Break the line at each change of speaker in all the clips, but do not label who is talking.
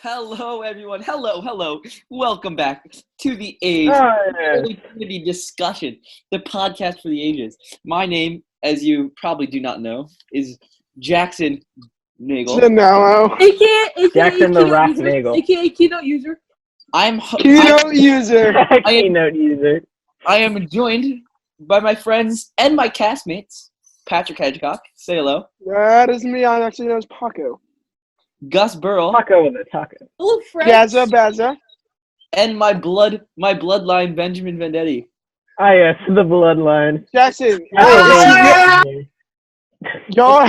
Hello, everyone. Hello. Welcome back to the Age Community Discussion, the podcast for the ages. My name, as you probably do not know, is Jackson Nagel.
AKA
Jackson the Rock Nagel.
AKA Keynote User.
Keynote
User.
I am joined by my friends and my castmates. Patrick Hedgecock, say hello.
That is me. I'm actually known as Paco.
Gus Burrell.
Paco with a taco.
Hello, friends.
Gaza.
And my bloodline, Benjamin Vendetti.
Ah, yes, the bloodline.
Jackson.
Y'all.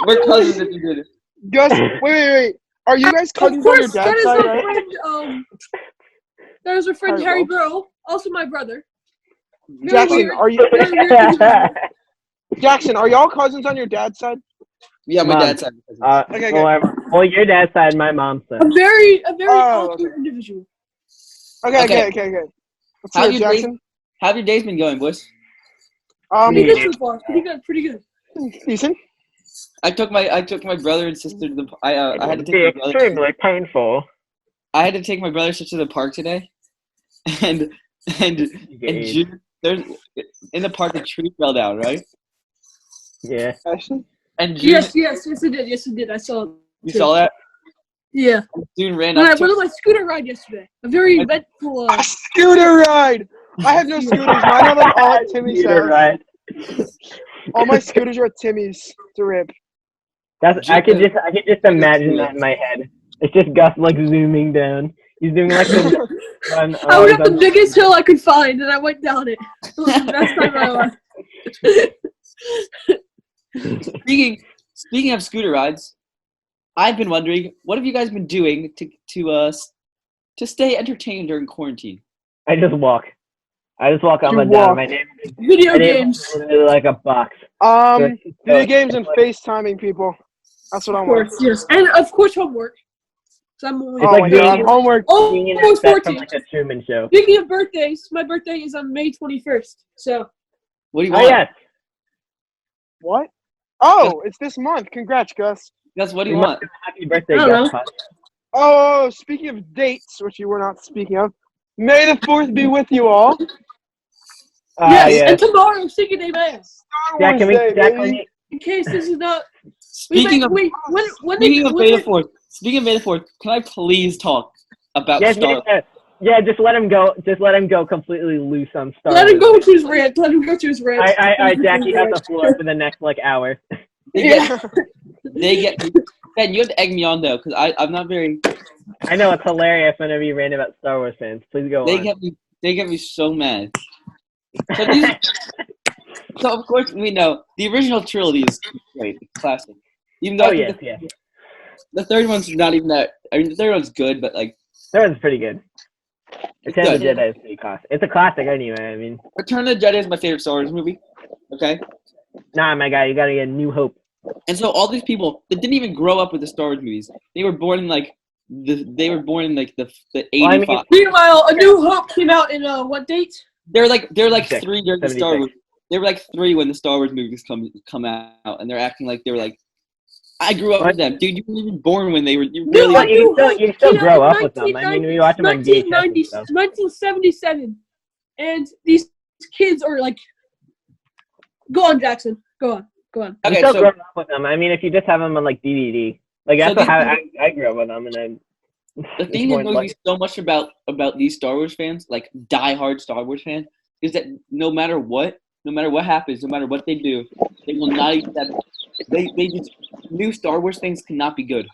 We're cousins if you did it.
Gus, wait. Are you guys cousins on your dad's side, right?
That is our friend Harry Burrell, also my brother.
Jackson, Jackson, are y'all cousins on your dad's side?
Yeah, my dad's side.
Okay.
Well, your dad's side, my mom's side.
A very awkward individual.
Okay.
How have your days been going, boys?
Pretty good so far. Pretty good.
Decent.
I took my brother and sister to the. I had to take my brother.
Extremely painful.
I had to take my brother and sister to the park today, and June, there's in the park a tree fell down, right?
Yeah.
Actually?
And June,
Yes, it did. I saw it.
You saw that?
Yeah.
June ran
When I
up.
went on my scooter ride yesterday. A very eventful.
A scooter ride. I have no scooters. Mine are like all at Timmy's house.
Right.
All my scooters are at Timmy's to rip.
I could just imagine that in my head. It's just Gus like zooming down. He's doing like the run.
I went up the biggest hill I could find, and I went down it. It was the best time of my life.
Speaking of scooter rides, I've been wondering, what have you guys been doing to stay entertained during quarantine?
I just walk up and down. My name
Video games.
Is literally like a box.
Video games and FaceTiming people. That's what I'm
Of course, yes. And of course, homework. So I'm only
homework.
Almost 14.
From like a Truman Show.
Speaking of birthdays, my birthday is on May 21st. So.
What do you want?
Oh, yes.
What? Oh, it's this month. Congrats, Gus.
Gus, what do you want?
Happy birthday,
I
Gus.
Oh, speaking of dates, which you were not speaking of, May the 4th be with you all.
Yes, and tomorrow, Cinco de Mayo. In case this is not.
Speaking of May the 4th, can I please talk about Star Wars?
Yeah, just let him go. Just let him go completely loose on Star Wars.
Let him go to his rant.
Jack, you have the floor for the next hour.
Ben, you have to egg me on though, because I'm not very.
I know it's hilarious whenever you rant about Star Wars fans. Please go on.
They get me so mad. So of course we know the original trilogy is great, classic. Even though the third one's not even that. I mean, the third one's good, but like.
Third one's pretty good. Return of the Jedi is pretty classic. It's a classic anyway. I mean.
Return of the Jedi is my favorite Star Wars movie. Okay.
Nah, my guy, you gotta get New Hope.
And so all these people that didn't even grow up with the Star Wars movies, they were born in the 85.
Meanwhile, A New Hope came out in what date?
They're like 3 during the Star Wars. They were like 3 when the Star Wars movies come out, and they're acting like they were like, I grew up with them, dude. You weren't even born when they were. You
still grow up with them. I mean, we watch them on VHS and stuff.
1977, and these kids are like, go on, Jackson, go on.
Okay, you still grow up with them. I mean, if you just have them on like DVD, like that's how I grew up with them, and then.
The thing that annoys me so much about these Star Wars fans, like diehard Star Wars fans, is that no matter what happens, no matter what they do, they will not accept. They just new Star Wars things cannot be good.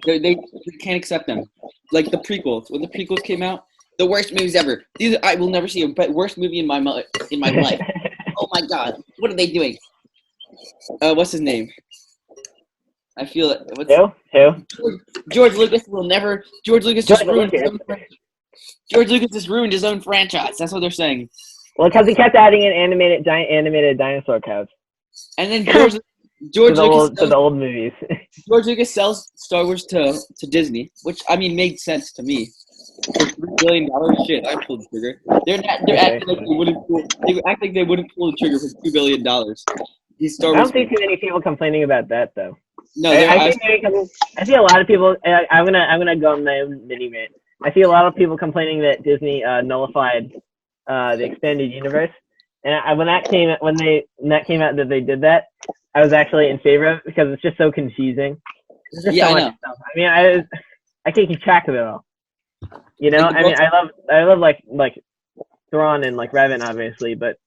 They can't accept them. Like the prequels. When the prequels came out, the worst movies ever. I will never see a worst movie in my life. Oh my god, what are they doing? What's his name? I feel it.
Who?
George Lucas will never. George Lucas just ruined his own franchise. That's what they're saying.
Well, because he kept adding in animated dinosaur cows.
And then George Lucas
to the old movies.
George Lucas sells Star Wars to Disney, which I mean made sense to me. For $3 billion, shit, I pulled the trigger. They're acting like they wouldn't pull. They act like they wouldn't pull the trigger for $2 billion. He's Star
I
Wars.
don't see too many people complaining about that though.
No,
I see a lot of people. I'm gonna go on my own mini rant. I see a lot of people complaining that Disney nullified the expanded universe, and when that came out that they did that, I was actually in favor of it because it's just so confusing. There's just so much stuff. I mean, I can't keep track of it all. You know, I mean, I love like Thrawn and like Revan obviously, but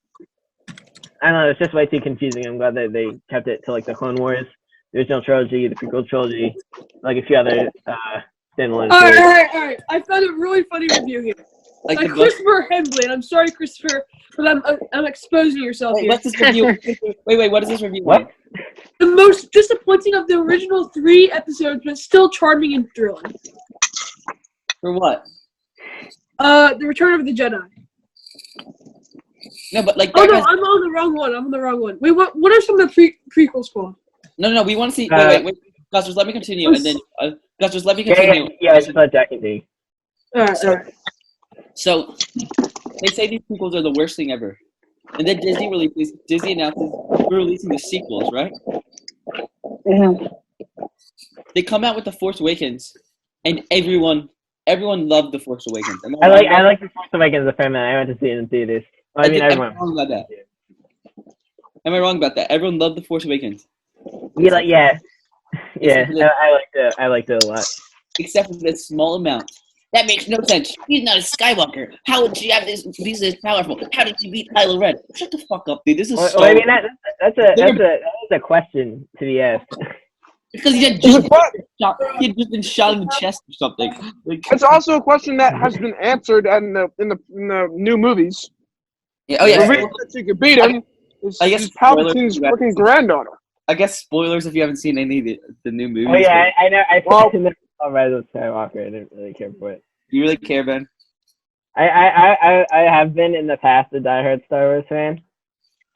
I don't know, it's just way too confusing. I'm glad that they kept it to like the Clone Wars, the original trilogy, the prequel trilogy, like a few other standalone.
All right. I found a really funny review here. Like Christopher Hembley, and I'm sorry, Christopher, but I'm exposing yourself here.
What's this review? Wait, what is this review?
What?
The most disappointing of the original 3 episodes, but still charming and thrilling.
For what?
The Return of the Jedi.
No, but like.
Oh no, I'm on the wrong one. Wait, what are some of the prequels called?
No, we want to see. Wait. Gus, just let me continue, and then Gus, just let me continue.
Yeah, just let Jack continue.
All right.
So, they say these prequels are the worst thing ever, and then Disney announces we're releasing the sequels, right?
Mm-hmm.
They come out with the Force Awakens, and everyone loved the Force Awakens.
I like the Force Awakens a fair amount. I went to see it in theaters. Well, I mean, everyone.
Am I wrong about that? Am I wrong about that? Everyone loved the Force Awakens.
Yeah. I liked it a lot.
Except for this small amount. That makes no sense. She's not a Skywalker. How would she have be this powerful? How did she beat Kylo Ren? Shut the fuck up, dude. This is
I mean, that's a question to be asked.
Because he had just been shot in the chest or something. Like,
it's also a question that has been answered in the new movies.
Yeah, oh yeah.
The reason that she could beat him is Palpatine's fucking granddaughter.
I guess spoilers if you haven't seen any of the new movies.
Oh yeah, I know. I saw Rise of Skywalker. I didn't really care for it.
You really care, Ben?
I have been in the past a diehard Star Wars fan.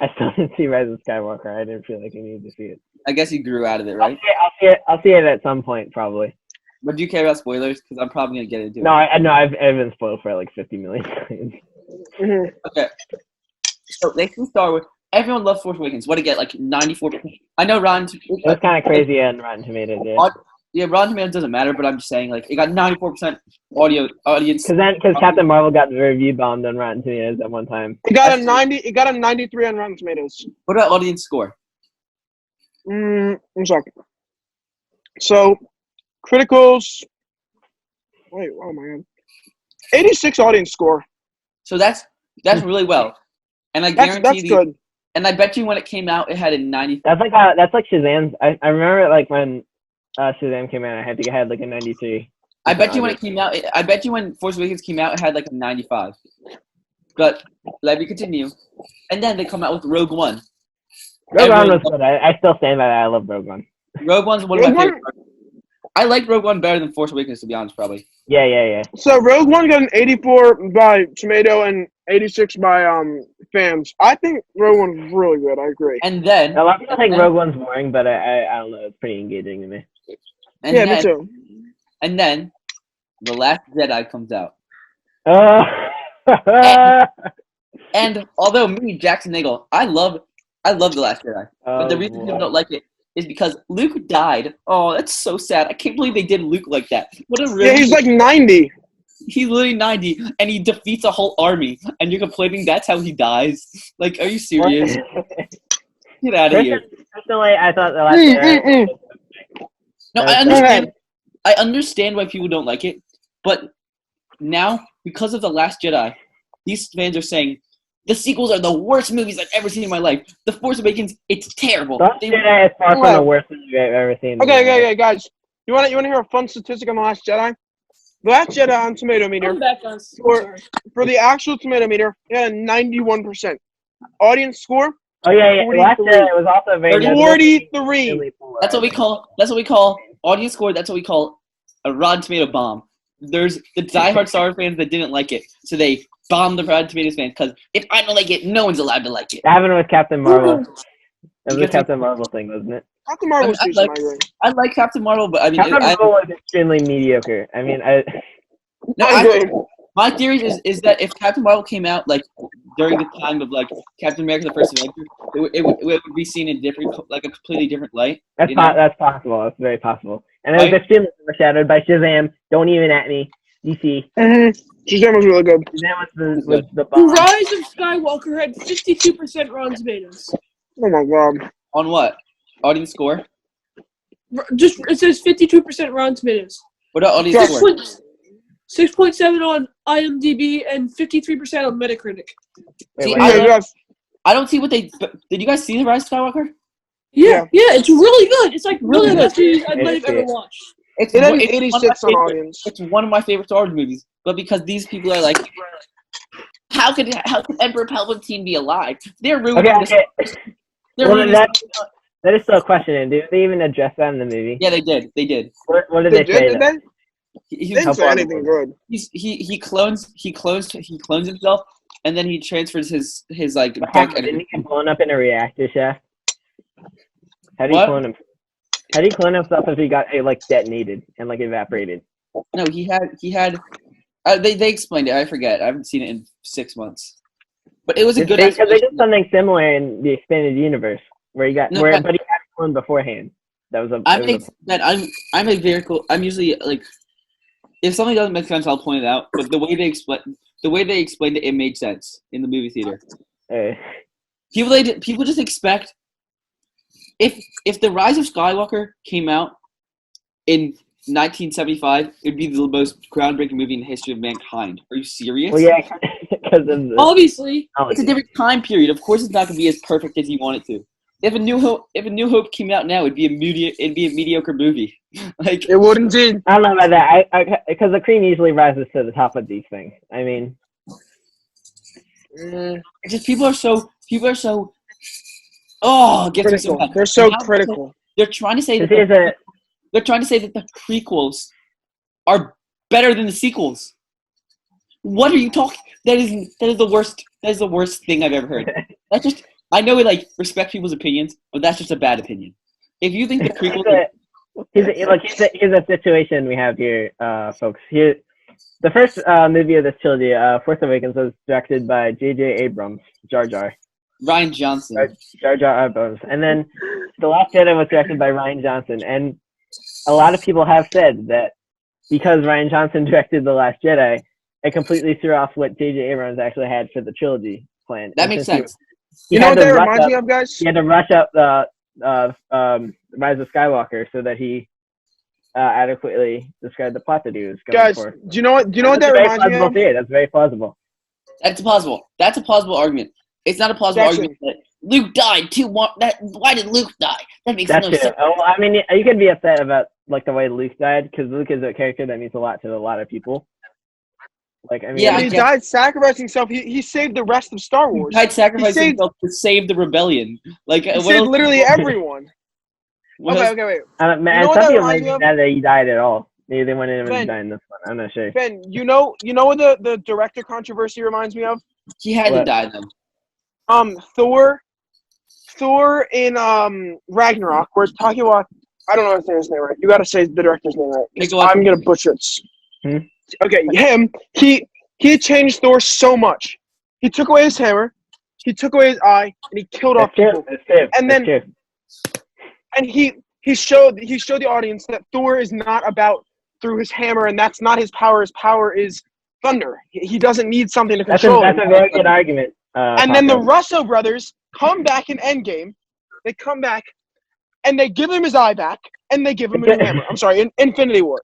I still didn't see Rise of Skywalker. I didn't feel like I needed to see it.
I guess you grew out of it, right?
I'll see it at some point, probably.
But do you care about spoilers? Because I'm probably gonna get into it.
No, I've been spoiled for like 50 million times.
Okay. So they see Star Wars. Everyone loves Force Awakens. What to get like 94%? I know Rotten.
That's kind of crazy on Rotten Tomatoes.
Yeah, Rotten Tomatoes doesn't matter, but I'm just saying like it got 94% audience.
Because Captain Marvel got review bombed on Rotten Tomatoes at one time.
It got a 90. It got a 93 on Rotten Tomatoes.
What about audience score?
One second. So, criticals. Wait, oh my god. 86 audience score.
So that's really well, and I guarantee
that's good.
And I bet you when it came out, it had a 90.
That's like Shazam's. I remember like when Shazam came out, I had like a 93.
I bet you when it came out. I bet you when Force Awakens came out, it had like a 95. But let me continue. And then they come out with Rogue One.
Rogue One was good. I still stand by that. I love Rogue One.
Rogue One's one of my favorite parts. I like Rogue One better than Force Awakens, to be honest, probably.
Yeah.
So Rogue One got an 84 by Tomato and 86 by fans. I think Rogue One's really good. I agree.
And then
a lot of people think Rogue One's boring, but I don't know. It's pretty engaging to me.
Me too.
And then The Last Jedi comes out. And although me, Jackson Nagel, I love The Last Jedi, but the reason people don't like it is because Luke died. Oh, that's so sad. I can't believe they did Luke like that. What a really
he's like 90.
He's literally 90, and he defeats a whole army, and you're complaining that's how he dies? Like, are you serious? Get out of here.
Personally, I thought The Last Jedi...
No, I understand. I understand why people don't like it, but now, because of The Last Jedi, these fans are saying, the sequels are the worst movies I've ever seen in my life. The Force Awakens, it's terrible.
The Last Jedi is far from the worst movie I've ever seen.
Okay, guys. You want to hear a fun statistic on The Last Jedi? The Last Jedi on Tomato Meter, for the actual Tomato Meter, it had a 91%. Audience score?
Oh yeah. Last Jedi was also very
43.
That's what we call audience score. That's what we call a Rotten Tomato bomb. There's the diehard Star Wars fans that didn't like it, so they bombed the Rotten Tomatoes fans because if I don't like it, no one's allowed to like it.
That happened with Captain Marvel. It was a Captain Marvel thing, wasn't it?
Captain Marvel
I like Captain Marvel, but I mean,
Captain Marvel was extremely mediocre. I mean,
my theory is that if Captain Marvel came out like during the time of like Captain America: The First Avenger, it would be seen in like a completely different light.
That's possible. That's very possible. And it was extremely overshadowed by Shazam. Don't even at me. DC.
Shazam was really good.
Shazam was the
The Rise of Skywalker had 52% Rotten Tomatoes.
Oh my god.
On what? Audience score?
Just it says 52% Rotten Tomatoes.
What about audience score?
6.7 on IMDb and 53% on Metacritic.
See, I don't see what they. Did you guys see The Rise of Skywalker?
Yeah, it's really good. It's like really good. I've ever watched.
It had an 86 on audience.
It's one of my favorite Star Wars movies, but because these people are like, how could Emperor Palpatine be alive? They're ruining this.
That is still a question. And did they even address that in the movie?
Yeah, they did. They did.
What did they say?
He didn't say anything good.
He clones himself, and then he transfers his like.
Didn't he get blown up in a reactor shaft? How do you clone him? How do you clone himself if he got detonated and evaporated?
No, he had. They explained it. I forget. I haven't seen it in 6 months. But it was a good.
Because they did something similar in the expanded universe where he got but he had cloned beforehand. That was I'm usually like, if something doesn't make sense, I'll point it out. But the way they explained it made sense in the movie theater. People just expect. If The Rise of Skywalker came out in 1975, it would be the most groundbreaking movie in the history of mankind. Are you serious? Well, yeah, because of
obviously
it's a different time period. Of course, it's not going to be as perfect as you want it to. If a New Hope came out now, it'd be a mediocre movie. Like
it would indeed.
I don't know about that. Because the cream usually rises to the top of these things. I mean,
it's just people are so. Oh, it gets me so mad.
They're so critical.
They're trying to say that the prequels are better than the sequels. What are you talking? That is the worst. That is the worst thing I've ever heard. That's just. I know we respect people's opinions, but that's just a bad opinion. If you think the prequels,
here's a situation we have here, folks. Here, the first movie of this trilogy, Force Awakens, was directed by J.J. Abrams, Jar Jar.
Ryan Johnson.
Jar Jar Abrams. And then The Last Jedi was directed by Ryan Johnson. And a lot of people have said that because Ryan Johnson directed The Last Jedi, it completely threw off what J.J. Abrams actually had for the trilogy plan.
That makes sense.
You know what that reminds me of, guys?
He had to rush up the Rise of Skywalker so that he adequately described the plot that he was going for.
Guys, do you know what that reminds me of?
That's very plausible.
That's plausible. That's a plausible argument. It's not a plausible argument that Luke died too. Why did Luke die? That makes no sense.
Oh, I mean, you could be upset about the way Luke died because Luke is a character that means a lot to a lot of people.
He died sacrificing himself. He saved the rest of Star Wars.
He died sacrificing himself to save the rebellion.
He saved literally everyone. Okay, wait.
Some people may be mad that he died at all. Maybe they went in and died in this one. I'm not sure.
Ben, you know what the director controversy reminds me of?
He had to die then.
Thor in Ragnarok, where it's talking about, I don't know how to say his name right. You got to say the director's name right. I'm gonna butcher it. Okay, him. He changed Thor so much. He took away his hammer, he took away his eye, and he killed off people. And he showed the audience that Thor is not about through his hammer, and that's not his power. His power is thunder. He doesn't need something to control.
That's a very good argument.
And then the Russo brothers come back in Endgame. They come back, and they give him his eye back, and they give him a new hammer. I'm sorry, in Infinity War.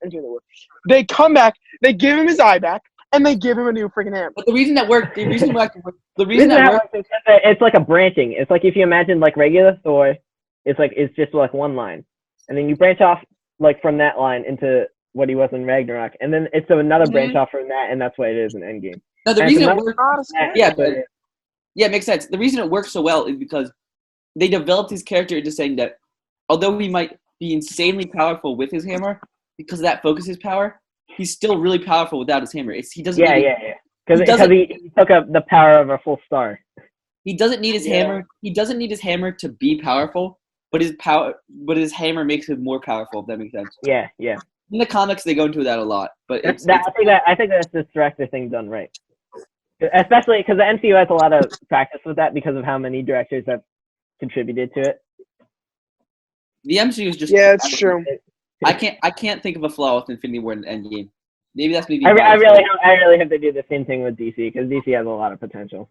They come back, they give him his eye back, and they give him a new freaking hammer.
But the reason that worked,
it's like a branching. It's like if you imagine regular Thor, it's just one line, and then you branch off from that line into what he was in Ragnarok, and then it's another branch off from that, and that's what it is in Endgame.
No, the reason it works, it makes sense. The reason it works so well is because they developed his character into saying that although he might be insanely powerful with his hammer, because that focuses power, he's still really powerful without his hammer. He doesn't. Because he took up the power of a full star. He doesn't need his hammer. He doesn't need his hammer to be powerful, but his hammer makes him more powerful. If that makes sense. Yeah. In the comics, they go into that a lot, but I think that's this director thing done right. Especially because the MCU has a lot of practice with that because of how many directors have
contributed to it.
The MCU is just
it's true.
I can't think of a flaw with Infinity War and Endgame. Maybe that's me.
I really have to do the same thing with DC because DC has a lot of potential,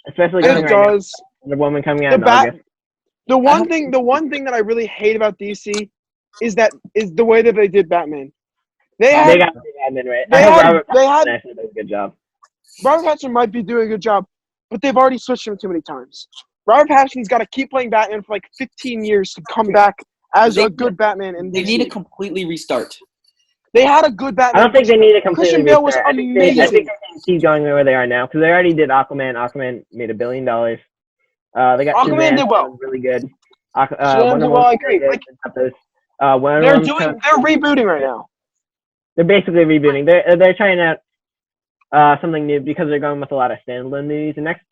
especially
It does.
The Woman coming out in August.
The one thing that I really hate about DC is the way that they did Batman. They got Batman right. They had a good job. Robert Pattinson might be doing a good job, but they've already switched him too many times. Robert Pattinson's got to keep playing Batman for like 15 years to come back as a good Batman. And
they need to completely restart.
They had a good Batman.
I don't think they need to completely
Christian Bale was amazing.
I think they can keep going where they are now because they already did Aquaman. Aquaman made $1 billion. They got
Aquaman did well.
Really good.
I agree. They're rebooting right now.
They're basically rebooting. They're trying out something new because they're going with a lot of standalone movies. The next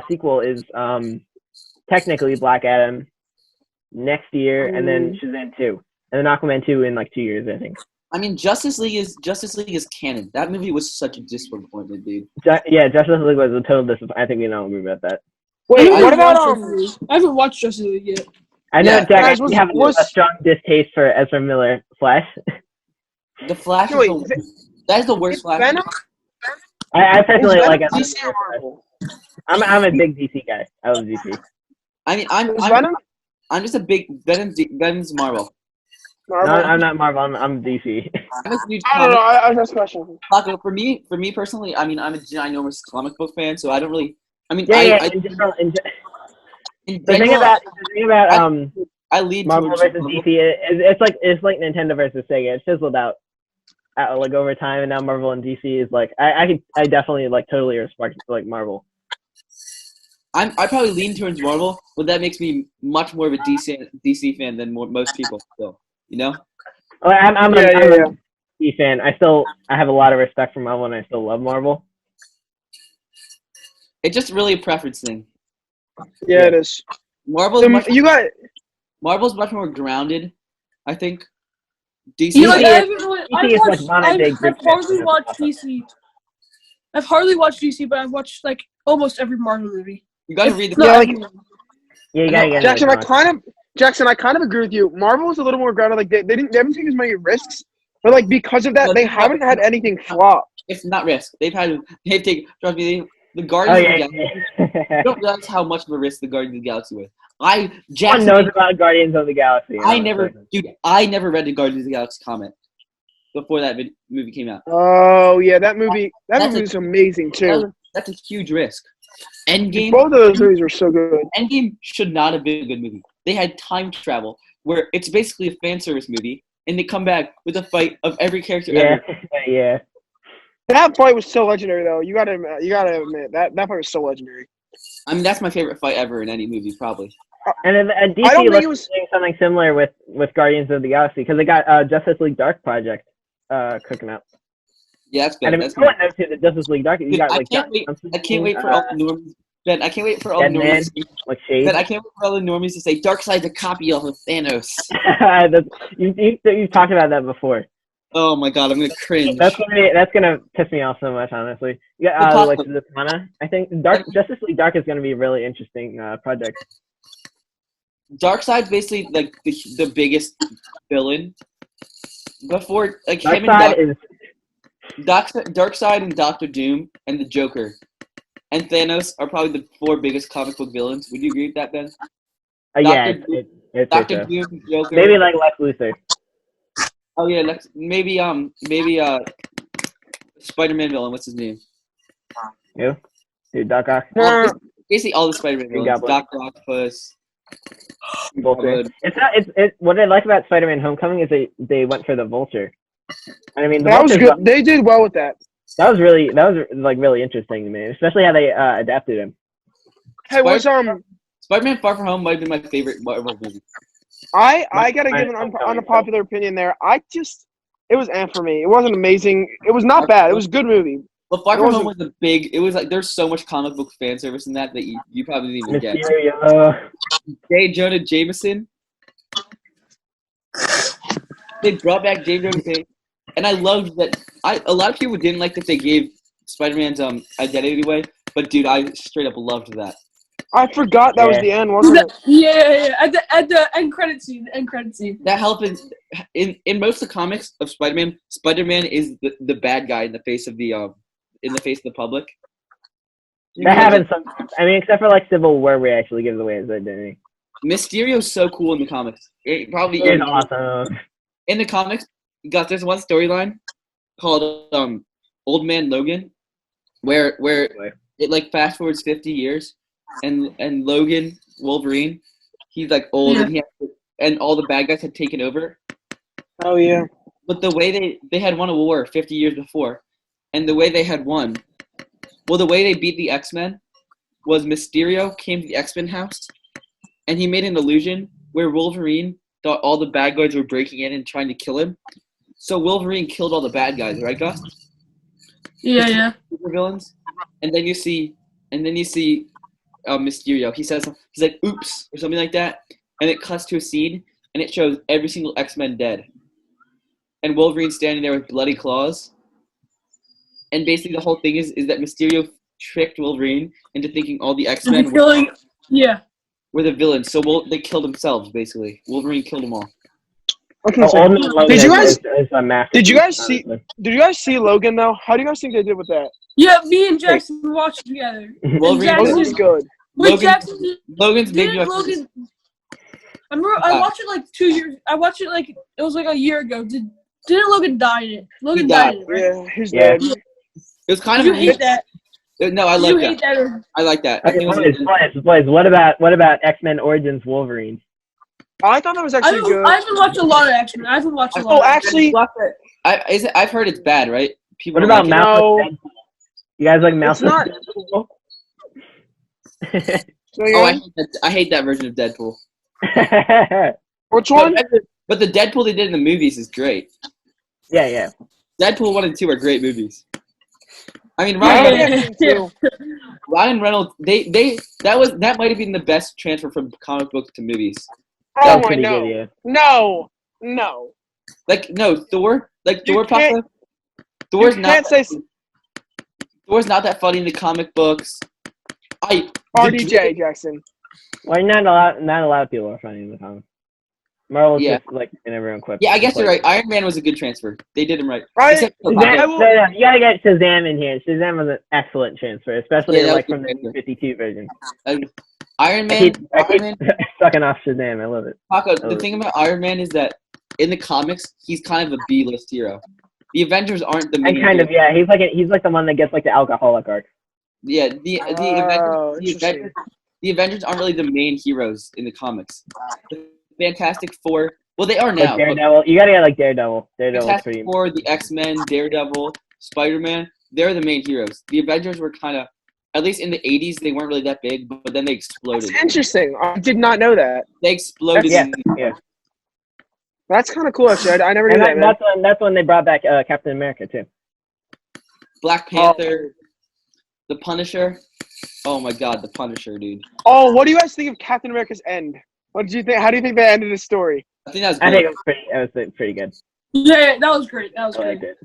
sequel is technically Black Adam next year, and then Shazam 2, and then Aquaman 2 in like 2 years, I think.
I mean, Justice League is canon. That movie was such a disappointment, dude.
Justice League was a total disappointment. I think we don't agree about that.
Wait, what about
I haven't watched Justice League yet.
I know, Jack, you have a strong distaste for Ezra Miller Flash.
The Flash that is the worst Flash.
Venom?
I personally like it. I'm a big DC guy. I love DC.
I mean, I'm just a big Venom's Marvel.
No, I'm not Marvel. I'm DC.
I'm a huge
I don't know. I have a question.
Paco, for me personally, I mean, I'm a ginormous comic book fan, so I don't really. I mean,
The thing about
I lead
Marvel versus DC. It's like Nintendo versus Sega. It's fizzled out like over time, and now Marvel and DC is like I definitely like totally respect like Marvel.
I probably lean towards Marvel, but that makes me much more of a DC fan than most people. So you know.
Well, I'm a DC fan. I have a lot of respect for Marvel, and I still love Marvel.
It's just really a preference thing.
Yeah, it is.
Marvel's much more grounded, I think. DC.
I've hardly watched DC, but I've watched like almost every Marvel movie.
You gotta read the.
You gotta get
Jackson, I kind of agree with you. Marvel is a little more grounded. Like they haven't taken as many risks, but like because of that, they haven't had anything flop.
It's not risk. They've taken. Trust me, the Guardians of the Galaxy. You don't realize how much of a risk the Guardians of the Galaxy was.
Jackson knows about Guardians of the Galaxy.
I never read the Guardians of the Galaxy comic before that movie came out.
Oh yeah, that movie is amazing too.
That's a huge risk. Endgame.
Both of those movies were so good.
Endgame should not have been a good movie. They had time travel where it's basically a fan service movie, and they come back with a fight of every character ever.
Yeah.
That fight was so legendary, though. You gotta admit that fight was so legendary.
I mean, that's my favorite fight ever in any movie, probably.
And then DC looks doing something similar with Guardians of the Galaxy because they got Justice League Dark Project cooking up.
Yeah, that's good.
And if someone knows who the Justice League Dark, you got
I can't wait for all the normies. Ben, I can't wait for all the normies. Ben, I can't wait for all the normies to say Darkseid's a copy of Thanos.
You've talked about that before.
Oh my god, I'm gonna cringe.
That's gonna piss me off so much, honestly. Yeah, like Zatanna. I think Justice League Dark is gonna be a really interesting project.
Darkseid's basically like the biggest villain. Before like Darkseid and Doctor Doom and the Joker and Thanos are probably the 4 biggest comic book villains. Would you agree with that, Ben? Doctor Doom, Joker.
Maybe like Lex Luthor.
Oh yeah, maybe Spider-Man villain. What's his name?
Who? Dude, Doc Ock.
Basically all the Spider-Man villains. Doctor Octopus.
Vulture. What I like about Spider-Man: Homecoming is they went for the Vulture. I mean,
that was good. They did well with that.
That was like really interesting to me, especially how they adapted him.
Hey,
Spider-Man: Far From Home might have been my favorite Marvel movie.
I gotta give an unpopular opinion there. It was for me. It wasn't amazing. It was not bad. It was a good movie.
But Far From Home was it was like there's so much comic book fan service in that you probably didn't even get. J. Jonah Jameson. They brought back J. Jonah Jameson, and I loved that. A lot of people didn't like that they gave Spider-Man's identity away, but dude, I straight up loved that.
I forgot that was the end, wasn't it?
Yeah. At the end credit scene.
That happens in most of the comics of Spider-Man. Spider-Man is the bad guy in the face of the public.
That happens sometimes. I mean, except for like Civil War, where he actually gives away his identity.
Mysterio's so cool in the comics. It probably
is awesome.
In the comics, there's one storyline called Old Man Logan, where it like fast forwards 50 years, and Logan Wolverine, he's like old and all the bad guys had taken over.
Oh yeah.
But the way they had won a war 50 years before, and the way they had won, well, the way they beat the X-Men was Mysterio came to the X-Men house, and he made an illusion where Wolverine thought all the bad guys were breaking in and trying to kill him. So Wolverine killed all the bad guys, right, Gus?
Yeah.
Super villains, and then you see Mysterio. He's like, "Oops," or something like that, and it cuts to a scene, and it shows every single X-Men dead, and Wolverine standing there with bloody claws. And basically, the whole thing is that Mysterio tricked Wolverine into thinking all the X-Men were the villains. So they killed themselves, basically. Wolverine killed them all.
Okay, did you guys see Logan though? How do you guys think they did with that?
Yeah, me and Jackson watched together.
Logan's good.
Logan's maybe
Logan. I remember I watched it like 2 years. I watched it like it was like a year ago. Didn't Logan die in it? Logan died in it, right?
Yeah, he's dead.
It was kind of.
You hate that?
No, I like that. I like that.
Okay, boys, what about X-Men Origins Wolverine?
Oh, I thought that was actually good.
I haven't watched a lot of X-Men. I haven't watched a lot.
Oh, actually,
I've heard it's bad, right?
What about Mouse? You guys like Mouse?
It's not.
I hate that version of Deadpool.
Which one?
But the Deadpool they did in the movies is great.
Yeah.
Deadpool 1 and 2 are great movies. I mean, Ryan Reynolds, that might have been the best transfer from comic books to movies.
Oh my no. No.
Like Thor, Paco. Thor's not that funny in the comic books.
RDJ Jackson.
Well, not a lot of people are funny in the comics. Marvel's just like in everyone quick.
Yeah, I guess you're right. Iron Man was a good transfer. They did him right.
You gotta get Shazam in here. Shazam was an excellent transfer, especially from the New 52 version.
Iron Man.
I keep sucking off Shazam. I love it.
Paco, the thing about Iron Man is that in the comics, he's kind of a B-list hero. The Avengers aren't the main hero.
He's like the one that gets like the alcoholic arc.
Yeah, the Avengers aren't really the main heroes in the comics. The Fantastic Four, well, they are now.
Like Daredevil, you gotta get like Daredevil.
Fantastic Four, the X-Men, Daredevil, Spider-Man, they're the main heroes. The Avengers were kind of, at least in the 80s, they weren't really that big, but then they exploded.
That's interesting. I did not know that.
They exploded.
Yeah.
That's kind of cool, actually. I never knew that.
That's when they brought back Captain America too.
Black Panther, the Punisher. Oh my God, the Punisher, dude.
Oh, what do you guys think of Captain America's end? What did you think? How do you think they ended the story?
I think that was
great. I think it was pretty good.
Yeah, that was great. Great.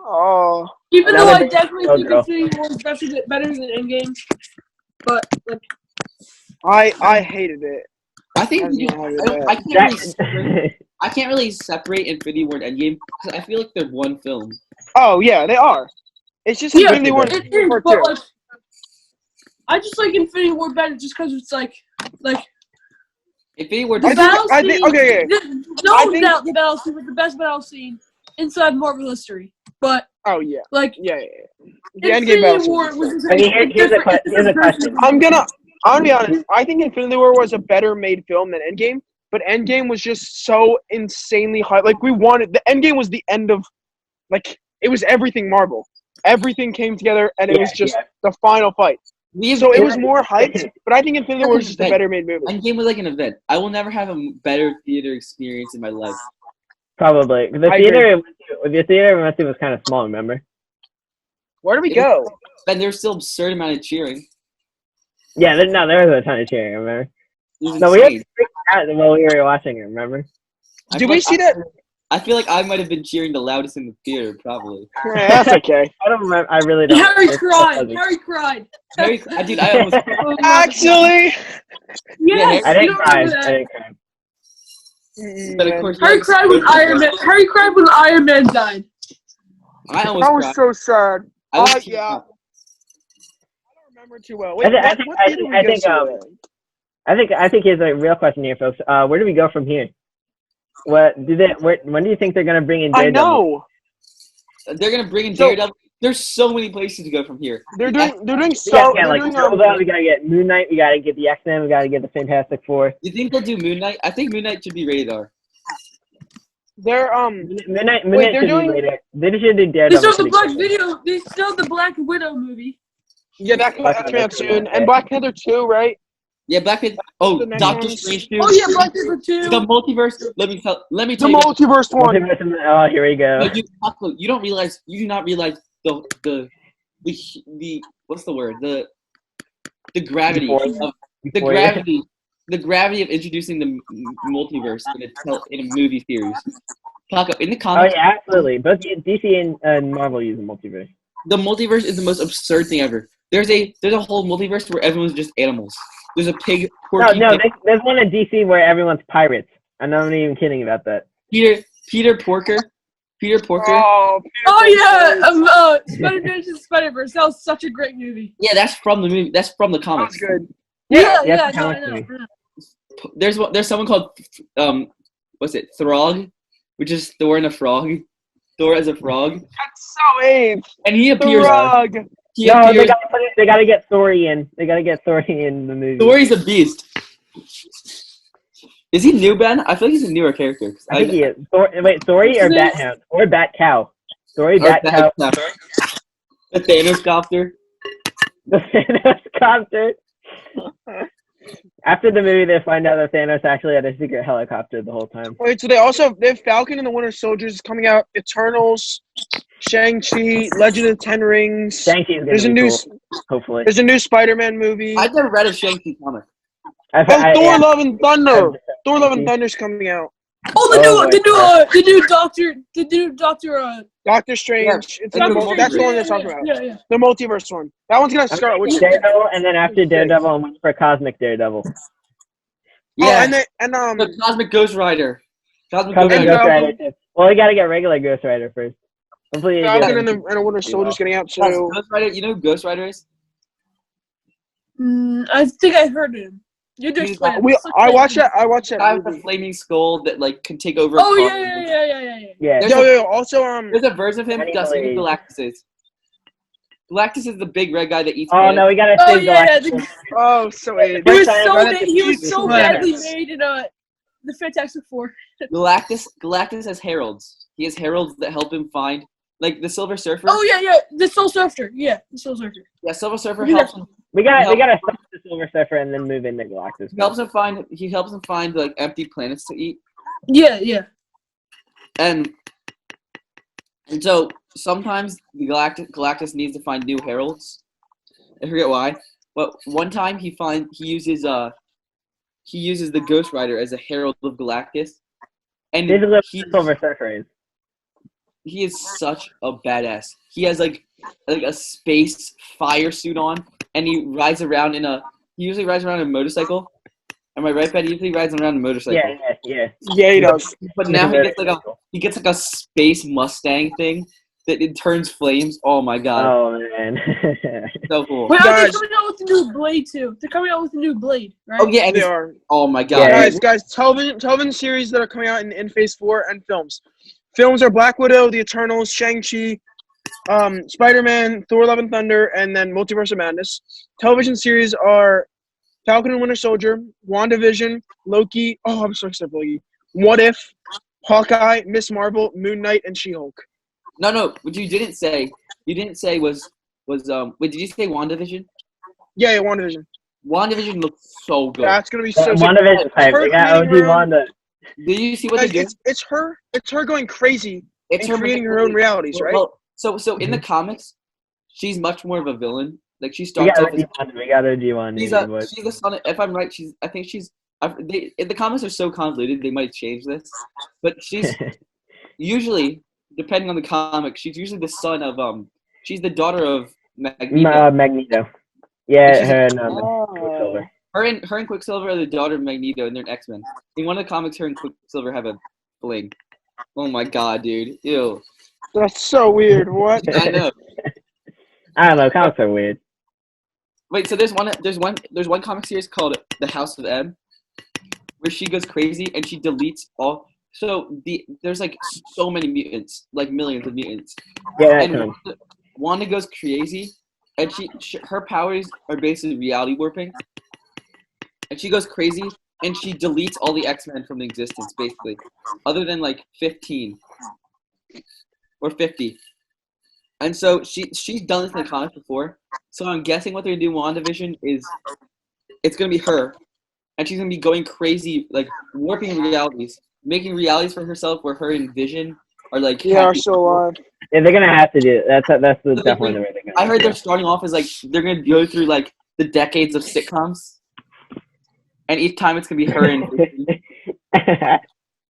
Oh.
Even though I definitely think Infinity War is better than Endgame, but like.
I hated it.
I think I can't really separate Infinity War and Endgame because I feel like they're one film.
Oh yeah, they are. It's just Infinity War.
Like, I just like Infinity War better just because it's like.
Infinity War.
The battle scene was the best battle scene inside Marvel history. But the
Endgame
War was
here's a question.
I'm gonna be honest. I think Infinity War was a better made film than Endgame, but Endgame was just so insanely high. Like the Endgame was the end of, like, it was everything Marvel. Everything came together, and it was just the final fight. So it was more hyped, but I think Infinity War was just a better made movie.
Endgame was like an event. I will never have a better theater experience in my life.
Probably. The theater was kind of small, remember?
Where did we go?
And there was still an absurd amount of cheering.
Yeah, there was a ton of cheering, remember? No, we had to freak out while we were watching it, remember?
Did we see that?
I feel like I might have been cheering the loudest in the theater, probably.
Yeah, that's okay.
I don't remember. I really don't.
Harry cried. Harry cried.
Dude, I almost.
Actually.
Yes,
I didn't cry.
But of course,
Harry cried when Iron Man. Harry cried when Iron Man died.
I almost.
That was so sad. Yeah. I don't remember too well. Wait, I
think here's a real question here, folks. Where do we go from here? When do you think they're gonna bring in Daredevil?
I know.
They're gonna bring in Daredevil. There's so many places to go from here.
They're doing
so. We gotta get Moon Knight. We gotta get the X-Men. We gotta get the Fantastic Four.
You think they'll do Moon Knight? I think Moon Knight should be rated R.
They're
Moon Knight should be rated. They should do Daredevil.
They still have the Black Widow movie.
Yeah, that's coming out soon. And Black Panther 2, right?
Yeah, Black Panther. Oh, Doctor Strange 2.
Oh yeah, Black Panther 2.
The multiverse. Let me tell
the
you.
Multiverse one.
Oh, here we go.
No, you do not realize the what's the word? The gravity the gravity of introducing the multiverse in a movie series. Paco, in the comics.
Oh yeah, absolutely. Both DC and Marvel use the multiverse.
The multiverse is the most absurd thing ever. There's a whole multiverse where everyone's just animals. There's a pig.
There's one in DC where everyone's pirates. I'm not even kidding about that.
Peter Porker.
Oh yeah, Spider-Man into Spider-Verse. That was such a great movie.
Yeah, that's from the movie. That's from the comics.
That's good.
Yeah. I know.
There's someone called what's it? Throg, which is Thor and a frog. Thor as a frog.
That's so AIDS.
And he appears.
They gotta get Thor in. They gotta get Thor in the movie.
Thor's a beast. Is he new, Ben? I feel like he's a newer character.
I think he is. Thory or Bathound? Or Bat Cow? Thory, Bat Cow.
The Thanos copter.
The Thanos copter. After the movie, they find out that Thanos actually had a secret helicopter the whole time.
Wait, so they have Falcon and the Winter Soldiers coming out, Eternals, Shang-Chi, Legend of the Ten Rings.
Shang-Chi's gonna be cool, hopefully.
There's a new Spider-Man movie.
I've never read a Shang-Chi comic.
Thor: Love and Thunder. Thor: Love and Thunder's coming out.
The new
Doctor Strange.
Yeah.
That's the one they're talking about.
Yeah.
The multiverse one. That one's gonna start with
Daredevil, and then after Daredevil, I'm waiting for Cosmic Daredevil.
Yeah,
and
the Cosmic Ghost Rider.
Cosmic Ghost Rider. Well, we gotta get regular Ghost Rider first. Hopefully,
Falcon and the Winter Soldier's getting out too.
Ghost Rider. You know who Ghost Rider is?
I think I heard him. You do explain.
I watched that.
I have the flaming skull that can take over.
Oh yeah.
Also,
there's a version of him. Guess who Galactus is? Galactus is the big red guy that eats.
Oh no, we gotta save Galactus.
He was so badly made in the Fantastic Four.
Galactus has heralds. He has heralds that help him find, like the Silver Surfer.
Oh yeah, the Silver Surfer. Yeah, the Silver Surfer.
Yeah, Silver Surfer helps him.
We gotta stop the Silver Surfer and then move into Galactus.
He helps him find like empty planets to eat.
Yeah.
And so sometimes the Galactus needs to find new heralds. I forget why, but one time he uses the Ghost Rider as a herald of Galactus, and
Silver Surfer is.
He is such a badass. He has like a space fire suit on, and he usually rides around in a motorcycle. Am I right, Ben? He usually rides around a motorcycle.
Yeah,
he does.
But now he gets like a space Mustang thing that it turns flames. Oh my god.
Oh man.
So cool.
Wait, they're coming out with a new Blade too. They're coming out with a new Blade, right?
Oh yeah, and
they are.
Oh my god.
Yeah, guys, television series that are coming out in Phase 4 and films. Films are Black Widow, The Eternals, Shang-Chi, Spider-Man, Thor: Love and Thunder, and then Multiverse of Madness. Television series are Falcon and Winter Soldier, WandaVision, Loki. Oh, I'm so excited for Loki. What If, Hawkeye, Miss Marvel, Moon Knight, and She-Hulk.
No. What you didn't say was wait, did you say WandaVision?
Yeah, WandaVision.
WandaVision looks so good.
That's gonna be so good.
WandaVision type. They got OG Wanda.
Did you see what they did?
It's her going crazy. It's her creating her own realities, right?
Well, so in the comics, she's much more of a villain. Like she starts off as
we got OG Wanda.
She's a son. If I'm right, in the comics are so convoluted they might change this, but she's usually, depending on the comic, she's usually the son of she's the daughter of Magneto.
Magneto. Yeah, her and Quicksilver.
Her and Quicksilver are the daughter of Magneto, and they're an X-Men. In one of the comics, her and Quicksilver have a fling. Oh my god, dude! Ew.
That's so weird. What?
I know.
I don't know. Comics are weird.
Wait, so there's one comic series called The House of M, where she goes crazy and she deletes all. So there's like so many mutants, like millions of mutants.
Yeah,
and Wanda goes crazy, and her powers are basically reality warping. And she goes crazy, and she deletes all the X-Men from existence, basically, other than like 15 or 50. And so she's done this in the comics before. So I'm guessing what they're gonna do in WandaVision is it's gonna be her, and she's gonna be going crazy, like warping realities, making realities for herself where her and Vision are like
are still alive.
Yeah, they're gonna have to do it. That's definitely the way they're gonna.
I heard they're starting off as like they're gonna go through like the decades of sitcoms. And each time it's gonna be her and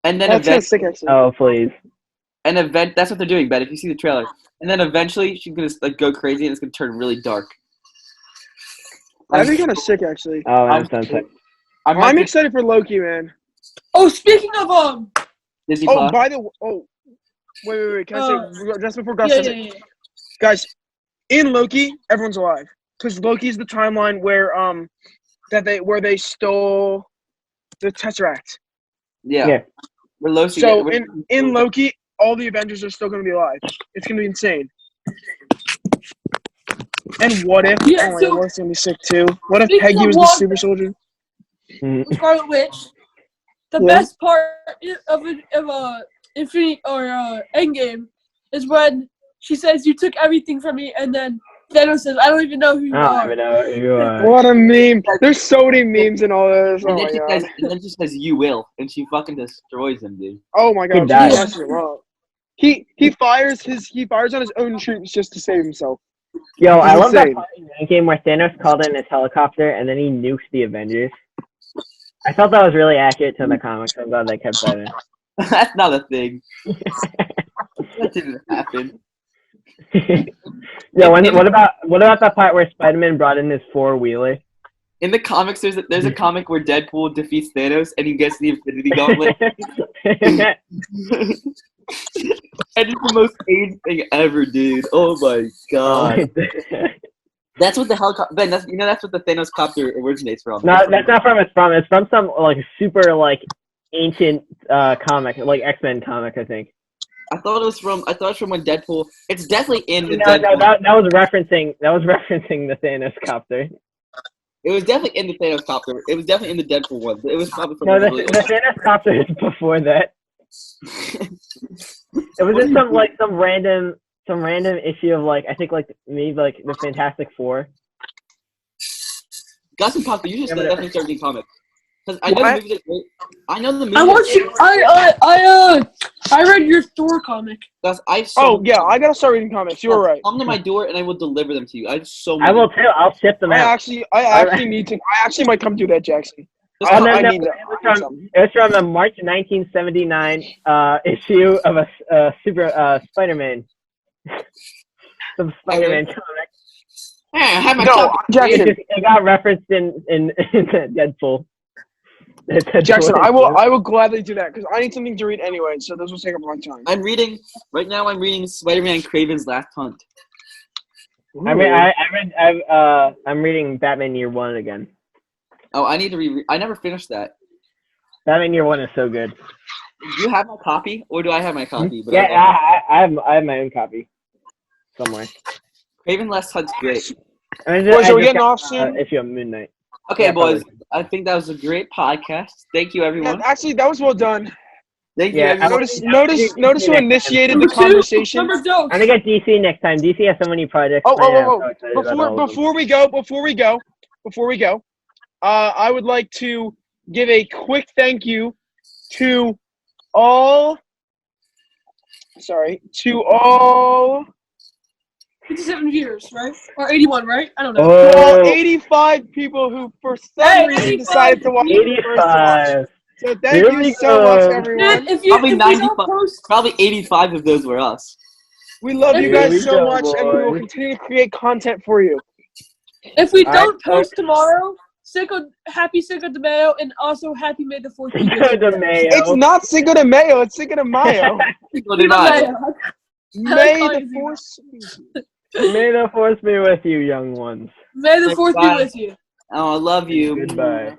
and then
oh please.
And that's what they're doing, Ben. If you see the trailer, and then eventually she's gonna like go crazy and it's gonna turn really dark.
That'd be kind of sick, actually.
Oh, I'm
I'm excited for Loki, man.
Oh, speaking of
Disney Plus.
By the wait. Can I say just before Gus says it? Guys, in Loki, everyone's alive because Loki's the timeline where where they stole the Tesseract.
Yeah. We're Loki.
So in Loki, all the Avengers are still going to be alive. It's going to be insane. And what if?
Yeah,
God, what's going to be sick too? What if Peggy was the super soldier?
Scarlet Witch. The best part of Infinity or Endgame is when she says, "You took everything from me," and then Thanos says, "I don't even know who you are."
I don't even know who you are.
What a meme! There's so many memes in all this.
And then she says, "You will," and she fucking destroys him, dude.
Oh my god!
He dies.
He fires on his own troops just to save himself.
Yo, I love that part in the game where Thanos called in his helicopter and then he nukes the Avengers. I thought that was really accurate to the comics. I'm glad they kept that in.
That's not a thing. That didn't happen.
Yeah, what about that part where Spider-Man brought in his four-wheeler?
In the comics, there's a comic where Deadpool defeats Thanos and he gets the Infinity Gauntlet. And it's the most AIDS thing ever, dude. Oh my god. That's what the helicopter. Ben, that's what the Thanos copter originates from.
No, that's not from. It's from some like super like ancient comic, like X-Men comic, I think.
I thought it was from when Deadpool. It's definitely in the.
No, that was referencing the Thanos copter.
It was definitely in the Thanos copter. It was definitely in the Deadpool one. It was probably from.
No, the Thanos copter is before that. It was just some random issue of like I think like maybe like the Fantastic Four.
Gus and Paco, you should definitely start reading comics. Because I know the movies are great. I know the movies.
I read your Thor comic.
Gus,
I gotta start reading comics. You were right.
Come to my door and I will deliver them to you. I have so
many. I will too. I'll ship them out.
I actually need to. I actually might come do that, Jackson.
It was from the March 1979 issue of a super Spider-Man. Some Spider-Man comic.
Jackson.
It got referenced in Deadpool.
Jackson, I will gladly do that because I need something to read anyway, so this will take up a long time.
I'm reading Spider-Man Kraven's Last Hunt.
Ooh. I'm reading Batman Year One again.
Oh, I need to read. I never finished that.
Batman Year One is so good.
Do you have my copy, or do I have my copy?
But I have my own copy somewhere.
Kraven Last Hunt's great.
Boys, are we getting off soon?
Issue of Midnight.
Okay, boys. I think that was a great podcast. Thank you, everyone.
Yeah, actually, that was well done.
Thank you.
Notice who initiated the conversation.
I'm gonna get DC next time. DC has so many projects.
Before we go, I would like to give a quick thank you to all
57 viewers, right? Or 81, right? I don't know.
To all 85 people who, for some reason, decided to watch the first one. So thank you so much, everyone.
If you don't post,
probably 85 of those were us.
We love you guys so much, and we will continue to create content for you.
If we don't post tomorrow, happy Cinco de Mayo, and also happy May the 4th.
Cinco de Mayo.
It's not Cinco de Mayo. It's Cinco de Mayo.
Cinco de Mayo.
May the force.
May the force be with you, young ones.
May the 4th be with you.
Oh, I love you.
Goodbye.